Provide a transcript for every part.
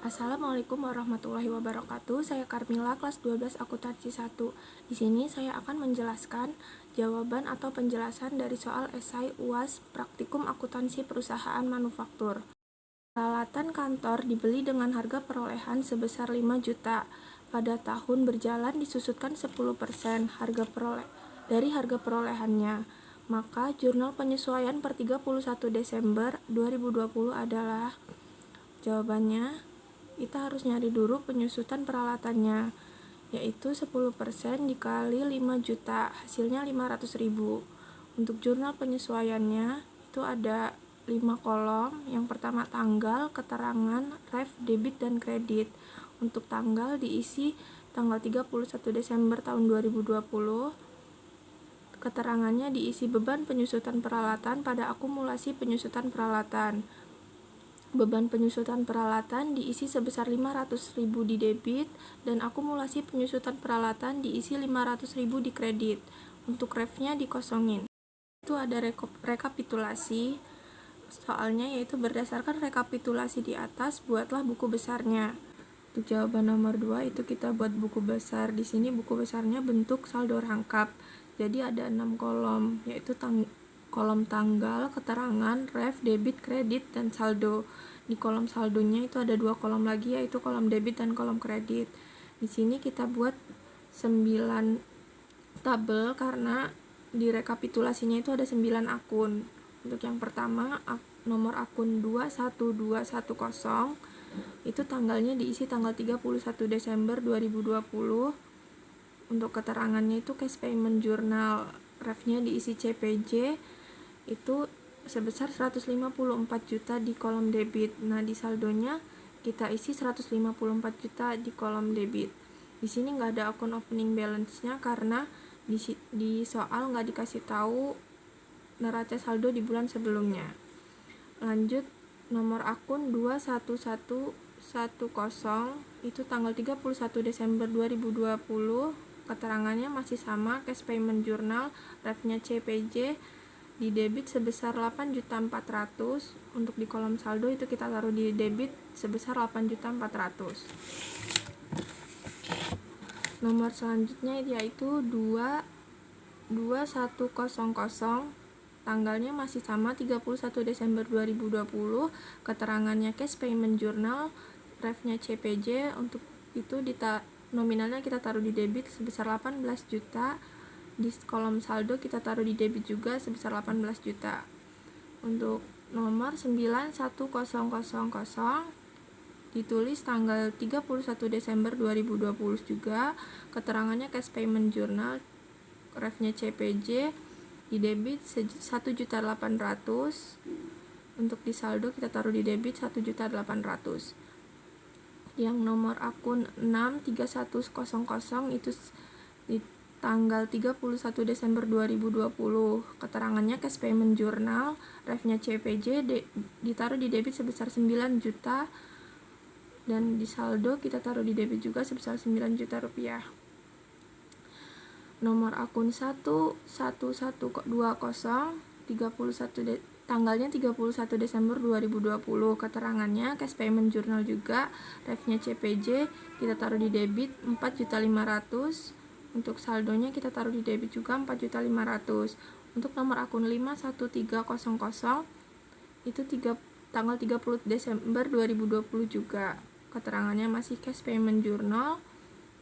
Assalamualaikum warahmatullahi wabarakatuh. Saya Karmila, kelas 12 akuntansi 1. Di sini saya akan menjelaskan jawaban atau penjelasan dari soal esai UAS Praktikum Akuntansi Perusahaan Manufaktur. Peralatan kantor dibeli dengan harga perolehan sebesar 5 juta. Pada tahun berjalan disusutkan 10% dari harga perolehannya. Maka jurnal penyesuaian per 31 Desember 2020 adalah jawabannya. Kita harus nyari dulu penyusutan peralatannya, yaitu 10% dikali 5 juta, hasilnya 500.000. Untuk jurnal penyesuaiannya itu ada 5 kolom. Yang pertama tanggal, keterangan, ref, debit, dan kredit. Untuk tanggal diisi tanggal 31 Desember tahun 2020. Keterangannya diisi beban penyusutan peralatan pada akumulasi penyusutan peralatan. Beban penyusutan peralatan diisi sebesar 500.000 di debit dan akumulasi penyusutan peralatan diisi 500.000 di kredit. Untuk refnya dikosongin. Itu ada rekapitulasi soalnya, yaitu berdasarkan rekapitulasi di atas buatlah buku besarnya. Untuk jawaban nomor 2 itu kita buat buku besar. Di sini buku besarnya bentuk saldo rangkap. Jadi ada 6 kolom, yaitu kolom tanggal, keterangan, ref, debit, kredit, dan saldo. Di kolom saldonya itu ada 2 kolom lagi, yaitu kolom debit dan kolom kredit. Di sini kita buat 9 tabel karena di rekapitulasinya itu ada 9 akun. Untuk yang pertama, nomor akun 21210, itu tanggalnya diisi tanggal 31 Desember 2020. Untuk keterangannya itu cash payment journal, refnya diisi CPJ, itu sebesar 154 juta di kolom debit. Nah, di saldonya kita isi 154 juta di kolom debit. Di sini nggak ada akun opening balance-nya karena di soal nggak dikasih tahu neraca saldo di bulan sebelumnya. Lanjut, nomor akun 21110 itu tanggal 31 Desember 2020. Keterangannya masih sama, cash payment journal, refnya CPJ, di debit sebesar 8.400.000. Untuk di kolom saldo itu kita taruh di debit sebesar 8.400.000. Nomor selanjutnya yaitu 22100, tanggalnya masih sama 31 Desember 2020. Keterangannya cash payment journal, refnya CPJ. Untuk itu nominalnya kita taruh di debit sebesar 18 juta. Di kolom saldo kita taruh di debit juga sebesar 18 juta. Untuk nomor 91000 ditulis tanggal 31 Desember 2020 juga. Keterangannya cash payment journal, refnya CPJ, di debit 1.800.000. Untuk di saldo kita taruh di debit 1.800.000. Yang nomor akun 63100 itu di tanggal 31 Desember 2020. Keterangannya cash payment journal, refnya CPJ, ditaruh di debit sebesar 9 juta dan di saldo kita taruh di debit juga sebesar 9 juta rupiah. Nomor akun 11120 tanggalnya 31 Desember 2020. Keterangannya cash payment journal juga, refnya CPJ, kita taruh di debit 4.500.000. Untuk saldonya kita taruh di debit juga 4.500.000. Untuk nomor akun 51300 itu tanggal 30 Desember 2020 juga. Keterangannya masih cash payment journal,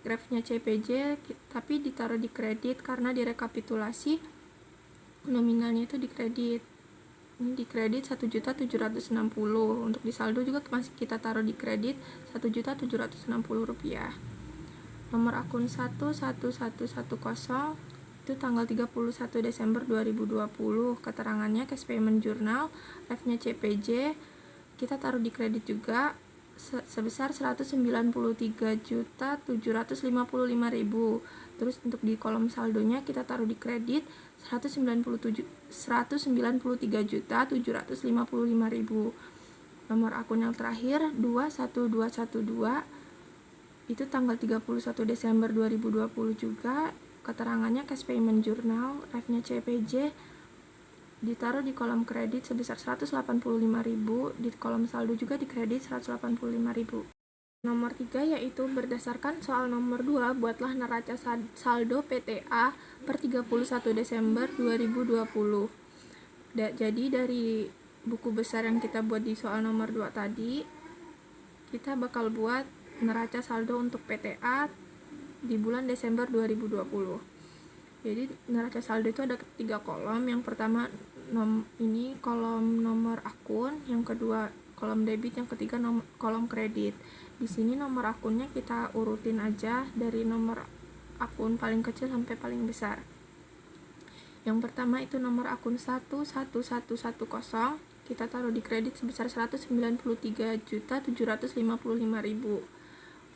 refnya CPJ, tapi ditaruh di kredit karena di rekapitulasi nominalnya itu di kredit. Ini di kredit 1.760.000. Untuk di saldo juga masih kita taruh di kredit 1.760.000 rupiah. Nomor akun 11110 itu tanggal 31 Desember 2020. Keterangannya cash payment journal, refnya CPJ, kita taruh di kredit juga sebesar 193.755.000. Terus untuk di kolom saldonya kita taruh di kredit 193.755.000. Nomor akun yang terakhir 21212 itu tanggal 31 Desember 2020 juga. Keterangannya cash payment journal, refnya CPJ, ditaruh di kolom kredit sebesar 185.000, di kolom saldo juga di kredit 185.000. Nomor 3 yaitu berdasarkan soal nomor 2, buatlah neraca saldo PTA per 31 Desember 2020. Jadi dari buku besar yang kita buat di soal nomor 2 tadi, kita bakal buat neraca saldo untuk PTA di bulan Desember 2020. Jadi neraca saldo itu ada 3 kolom. Yang pertama ini kolom nomor akun, yang kedua kolom debit, yang ketiga kolom kredit. Di sini nomor akunnya kita urutin aja dari nomor akun paling kecil sampai paling besar. Yang pertama itu nomor akun 11110, kita taruh di kredit sebesar 193.755.000.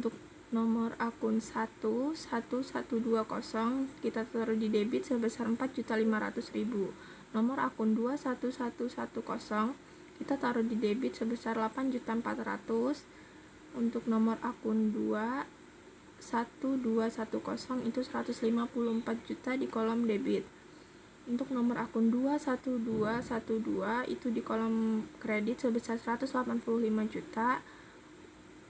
Untuk nomor akun 11120, kita taruh di debit sebesar 4.500.000. Nomor akun 21110, kita taruh di debit sebesar 8.400.000. Untuk nomor akun 21210 itu 154 juta di kolom debit. Untuk nomor akun 21212 itu di kolom kredit sebesar 185 juta.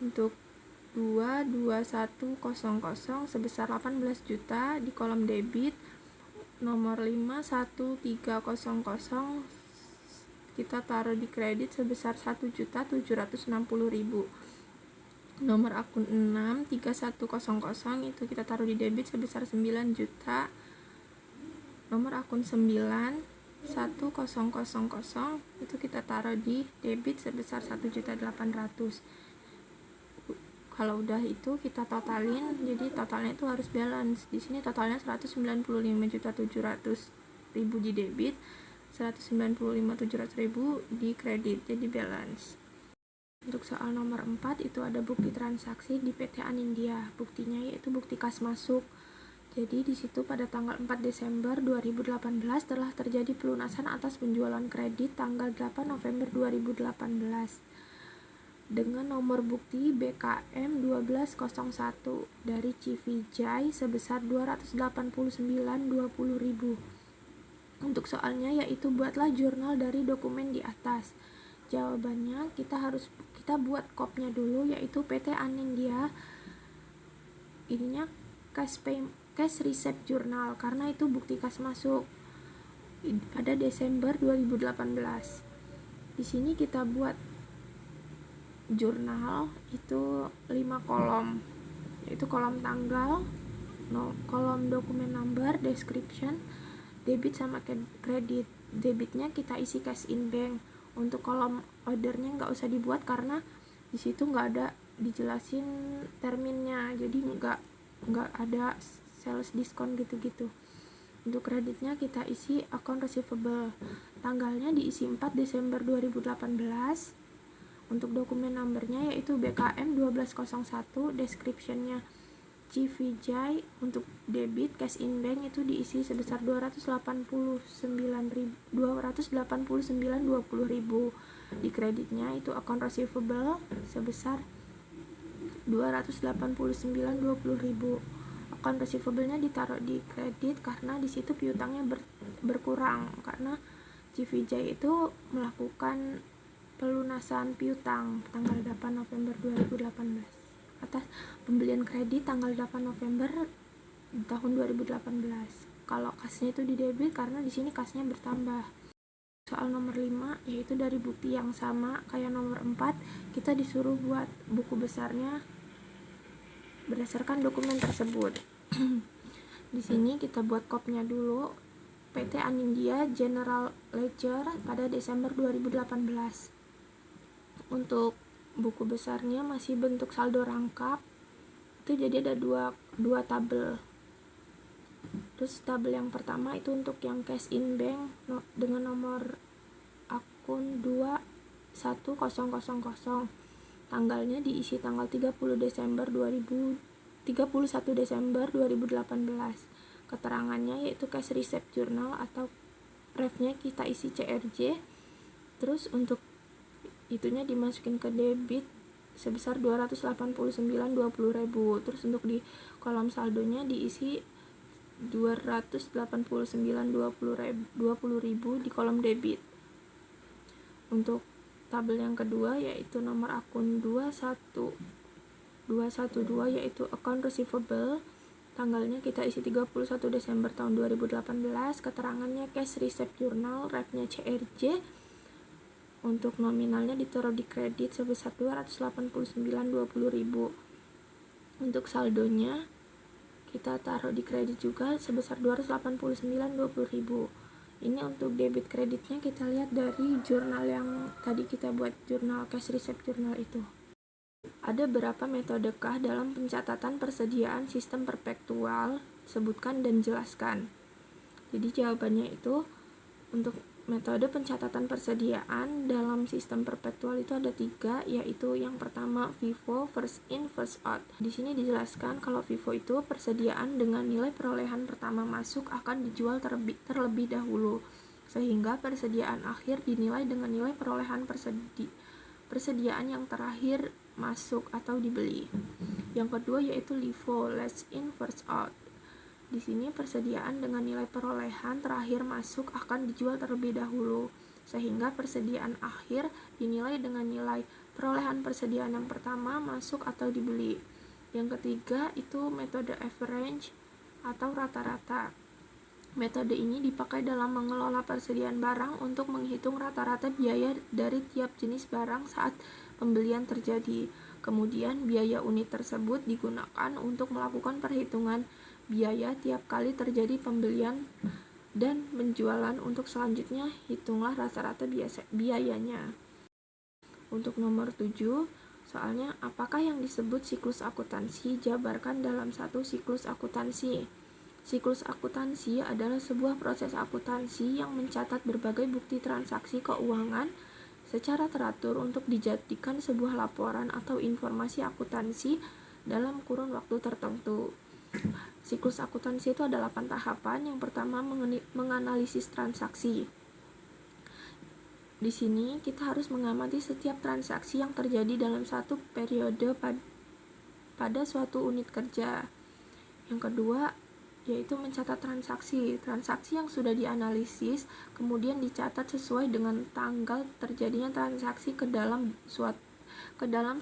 Untuk 22100 sebesar 18 juta di kolom debit. Nomor 51300 kita taruh di kredit sebesar 1.760.000. Nomor akun 63100 itu kita taruh di debit sebesar 9 juta. Nomor akun 91000 itu kita taruh di debit sebesar 1.800.000. Kalau udah itu kita totalin, jadi totalnya itu harus balance. Di sini totalnya 195.700.000 di debit, 195.700.000 di kredit, jadi balance. Untuk soal nomor 4 itu ada bukti transaksi di PT Anindya. Buktinya yaitu bukti kas masuk. Jadi di situ pada tanggal 4 Desember 2018 telah terjadi pelunasan atas penjualan kredit tanggal 8 November 2018 dengan nomor bukti BKM 1201 dari Civijay sebesar 289.20.000. Untuk soalnya yaitu buatlah jurnal dari dokumen di atas. Jawabannya kita buat kopnya dulu, yaitu PT Anindya ininya cash receipt journal karena itu bukti kas masuk pada Desember 2018. Di sini kita buat jurnal itu 5 kolom, yaitu kolom tanggal, kolom dokumen number, description, debit sama kredit. Debitnya kita isi cash in bank. Untuk kolom ordernya nggak usah dibuat karena di situ nggak ada dijelasin terminnya, jadi nggak ada sales diskon gitu-gitu. Untuk kreditnya kita isi account receivable, tanggalnya diisi 4 Desember 2018. Untuk dokumen numbernya yaitu BKM 1201, descriptionnya Civijay. Untuk debit cash in bank itu diisi sebesar 289.20.000. Di kreditnya itu account receivable sebesar 289.20.000. Account receivable-nya ditaruh di kredit karena di situ piutangnya berkurang karena Civijay itu melakukan pelunasan piutang tanggal 8 November 2018 atas pembelian kredit tanggal 8 November tahun 2018. Kalau kasnya itu di debit karena di sini kasnya bertambah. Soal nomor 5 yaitu dari bukti yang sama kayak nomor 4, kita disuruh buat buku besarnya berdasarkan dokumen tersebut. Di sini kita buat kopnya dulu. PT Anindya General Ledger pada Desember 2018. Untuk buku besarnya masih bentuk saldo rangkap, itu jadi ada dua tabel. Terus tabel yang pertama itu untuk yang cash in bank dengan nomor akun 21000, tanggalnya diisi tanggal 31 Desember 2018. Keterangannya yaitu cash receipt journal atau refnya kita isi CRJ. Terus untuk itunya dimasukin ke debit sebesar 289.20.000. Terus untuk di kolom saldonya diisi 289.20.000 di kolom debit. Untuk tabel yang kedua yaitu nomor akun 21000 212 yaitu account receivable. Tanggalnya kita isi 31 Desember tahun 2018. Keterangannya cash receipt journal, refnya CRJ. Untuk nominalnya ditaruh di kredit sebesar 289.20.000. Untuk saldonya kita taruh di kredit juga sebesar 289.20.000. Ini untuk debit kreditnya kita lihat dari jurnal yang tadi kita buat, jurnal cash receipt journal itu. Ada berapa metodekah dalam pencatatan persediaan sistem perpetual? Sebutkan dan jelaskan. Jadi jawabannya itu untuk metode pencatatan persediaan dalam sistem perpetual itu ada 3, yaitu yang pertama FIFO, first in first out. Di sini dijelaskan kalau FIFO itu persediaan dengan nilai perolehan pertama masuk akan dijual terlebih dahulu, sehingga persediaan akhir dinilai dengan nilai perolehan persediaan yang terakhir masuk atau dibeli. Yang kedua yaitu LIFO, last in first out. Di sini persediaan dengan nilai perolehan terakhir masuk akan dijual terlebih dahulu, sehingga persediaan akhir dinilai dengan nilai perolehan persediaan yang pertama masuk atau dibeli. Yang ketiga itu metode average atau rata-rata. Metode ini dipakai dalam mengelola persediaan barang untuk menghitung rata-rata biaya dari tiap jenis barang saat pembelian terjadi. Kemudian biaya unit tersebut digunakan untuk melakukan perhitungan biaya tiap kali terjadi pembelian dan penjualan. Untuk selanjutnya, hitunglah rata-rata biayanya. Untuk nomor 7, soalnya apakah yang disebut siklus akuntansi? Jabarkan dalam satu siklus akuntansi. Siklus akuntansi adalah sebuah proses akuntansi yang mencatat berbagai bukti transaksi keuangan secara teratur untuk dijadikan sebuah laporan atau informasi akuntansi dalam kurun waktu tertentu. Siklus akuntansi itu ada 8 tahapan. Yang pertama menganalisis transaksi. Di sini kita harus mengamati setiap transaksi yang terjadi dalam satu periode pada suatu unit kerja. Yang kedua yaitu mencatat transaksi yang sudah dianalisis kemudian dicatat sesuai dengan tanggal terjadinya transaksi ke dalam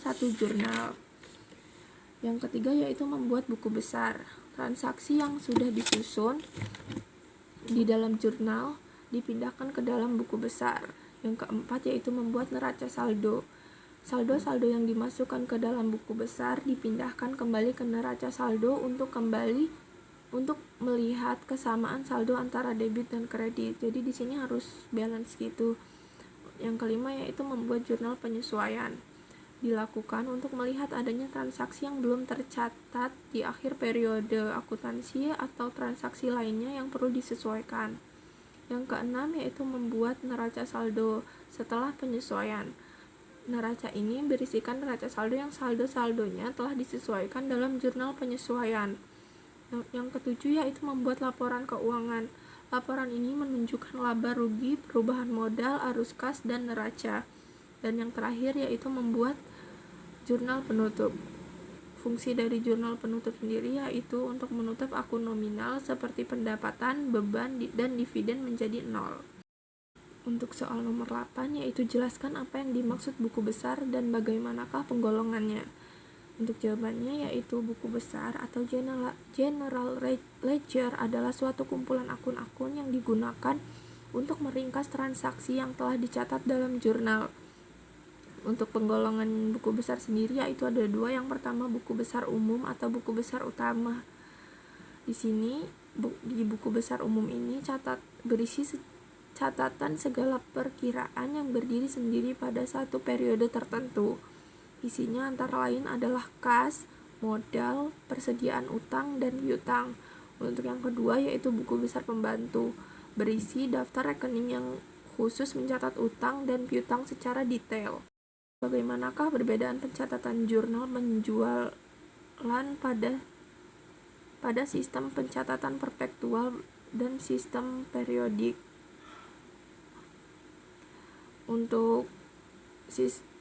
satu jurnal. Yang ketiga yaitu membuat buku besar. Transaksi yang sudah disusun di dalam jurnal dipindahkan ke dalam buku besar. Yang keempat yaitu membuat neraca saldo. Saldo-saldo yang dimasukkan ke dalam buku besar dipindahkan kembali ke neraca saldo untuk melihat kesamaan saldo antara debit dan kredit. Jadi di sini harus balance gitu. Yang kelima yaitu membuat jurnal penyesuaian. Dilakukan untuk melihat adanya transaksi yang belum tercatat di akhir periode akuntansi atau transaksi lainnya yang perlu disesuaikan. Yang keenam yaitu membuat neraca saldo setelah penyesuaian. Neraca ini berisikan neraca saldo yang saldo-saldonya telah disesuaikan dalam jurnal penyesuaian. Yang ketujuh yaitu membuat laporan keuangan. Laporan ini menunjukkan laba rugi, perubahan modal, arus kas, dan neraca. Dan yang terakhir yaitu membuat jurnal penutup. Fungsi dari jurnal penutup sendiri yaitu untuk menutup akun nominal seperti pendapatan, beban, dan dividen menjadi 0. Untuk soal nomor 8 yaitu jelaskan apa yang dimaksud buku besar dan bagaimanakah penggolongannya. Untuk jawabannya yaitu buku besar atau general ledger adalah suatu kumpulan akun-akun yang digunakan untuk meringkas transaksi yang telah dicatat dalam jurnal. Untuk penggolongan buku besar sendiri yaitu ada 2. Yang pertama buku besar umum atau buku besar utama. Di sini di buku besar umum ini berisi catatan segala perkiraan yang berdiri sendiri pada satu periode tertentu. Isinya antara lain adalah kas, modal, persediaan utang, dan piutang. Untuk yang kedua yaitu buku besar pembantu, berisi daftar rekening yang khusus mencatat utang dan piutang secara detail. Bagaimanakah perbedaan pencatatan jurnal penjualan pada sistem pencatatan perpetual dan sistem periodik? Untuk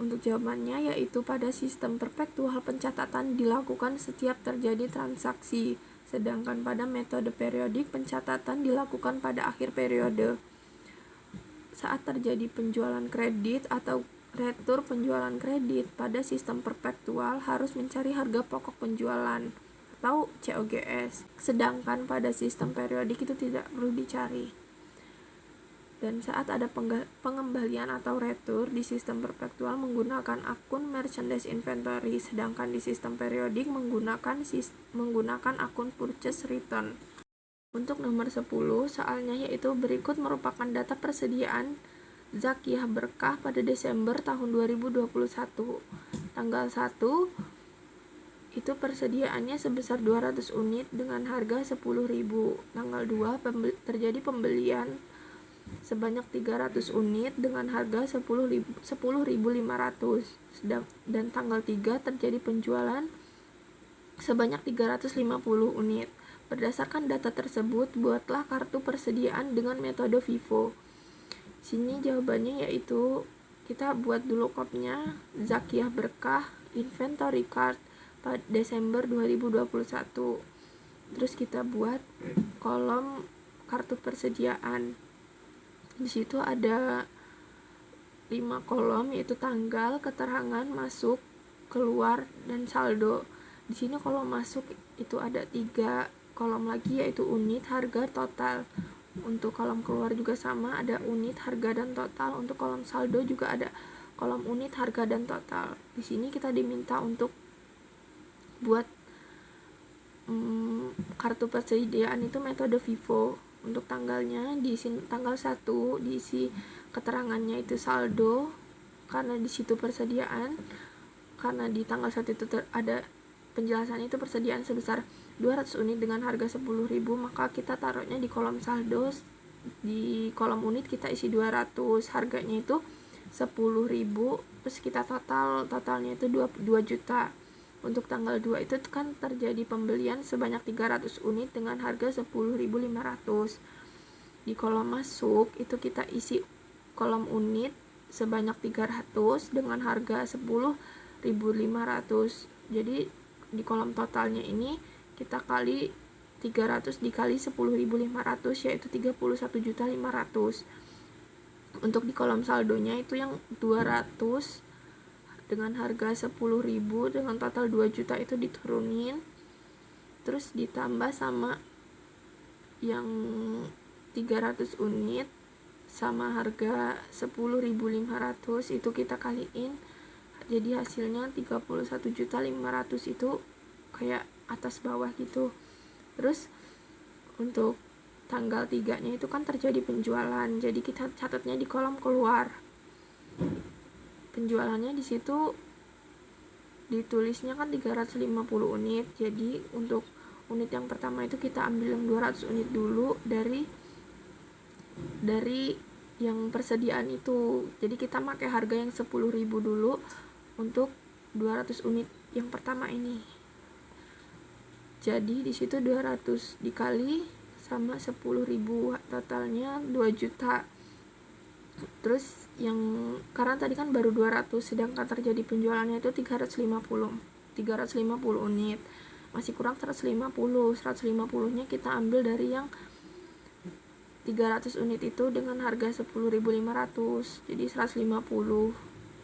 jawabannya yaitu pada sistem perpetual pencatatan dilakukan setiap terjadi transaksi, sedangkan pada metode periodik pencatatan dilakukan pada akhir periode. Saat terjadi penjualan kredit atau retur penjualan kredit pada sistem perpetual harus mencari harga pokok penjualan atau COGS, sedangkan pada sistem periodik itu tidak perlu dicari. Dan saat ada pengembalian atau retur di sistem perpetual menggunakan akun merchandise inventory, sedangkan di sistem periodik menggunakan akun purchase return. Untuk nomor 10, soalnya yaitu berikut merupakan data persediaan Zakiyah Berkah pada Desember tahun 2021. Tanggal 1 itu persediaannya sebesar 200 unit dengan harga 10.000. Tanggal 2 terjadi pembelian sebanyak 300 unit dengan harga 10.500. Dan tanggal 3 terjadi penjualan sebanyak 350 unit. Berdasarkan data tersebut, buatlah kartu persediaan dengan metode FIFO. Sini jawabannya yaitu kita buat dulu kopnya Zakiyah Berkah Inventory Card pada Desember 2021. Terus kita buat kolom kartu persediaan. Di situ ada 5 kolom yaitu tanggal, keterangan masuk, keluar, dan saldo. Di sini kolom masuk itu ada 3 kolom lagi yaitu unit, harga, total. Untuk kolom keluar juga sama, ada unit, harga, dan total. Untuk kolom saldo juga ada kolom unit, harga, dan total. Di sini kita diminta untuk buat kartu persediaan itu metode FIFO. Untuk tanggalnya diisi tanggal 1, diisi keterangannya itu saldo karena di situ persediaan. Karena di tanggal 1 itu ada penjelasan itu persediaan sebesar 200 unit dengan harga 10.000, maka kita taruhnya di kolom saldo. Di kolom unit kita isi 200, harganya itu 10.000, terus kita totalnya itu 2 juta. Untuk tanggal 2 itu kan terjadi pembelian sebanyak 300 unit dengan harga 10.500. Di kolom masuk itu kita isi kolom unit sebanyak 300 dengan harga 10.500. Jadi di kolom totalnya ini kita kali 300 dikali 10.500 yaitu 31.500.000. Untuk di kolom saldonya itu yang 200 dengan harga 10.000 dengan total 2 juta itu diturunin, terus ditambah sama yang 300 unit sama harga 10.500 itu kita kaliin, jadi hasilnya 31.500.000 itu kayak atas bawah gitu. Terus untuk tanggal 3 nya itu kan terjadi penjualan, jadi kita catatnya di kolom keluar. Penjualannya di situ ditulisnya kan 350 unit. Jadi untuk unit yang pertama itu kita ambil yang 200 unit dulu dari yang persediaan itu. Jadi kita pakai harga yang 10.000 dulu untuk 200 unit yang pertama ini. Jadi di situ 200 dikali sama 10.000, totalnya 2 juta. Terus yang karena tadi kan baru 200, sedangkan terjadi penjualannya itu 350 unit, masih kurang 150 nya kita ambil dari yang 300 unit itu dengan harga 10.500. Jadi 150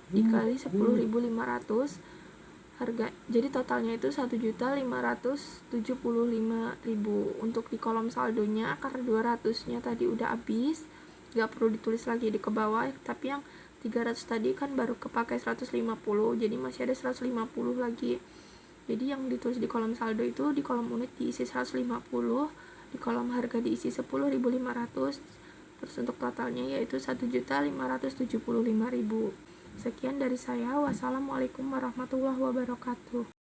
dikali 10.500 harga, jadi totalnya itu 1.575.000. Untuk di kolom saldonya karena 200 nya tadi udah habis, gak perlu ditulis lagi di ke bawah, tapi yang 300 tadi kan baru kepakai 150, jadi masih ada 150 lagi. Jadi yang ditulis di kolom saldo itu di kolom unit diisi 150, di kolom harga diisi 10.500, terus untuk totalnya yaitu 1.575.000. Sekian dari saya. Wassalamualaikum warahmatullahi wabarakatuh.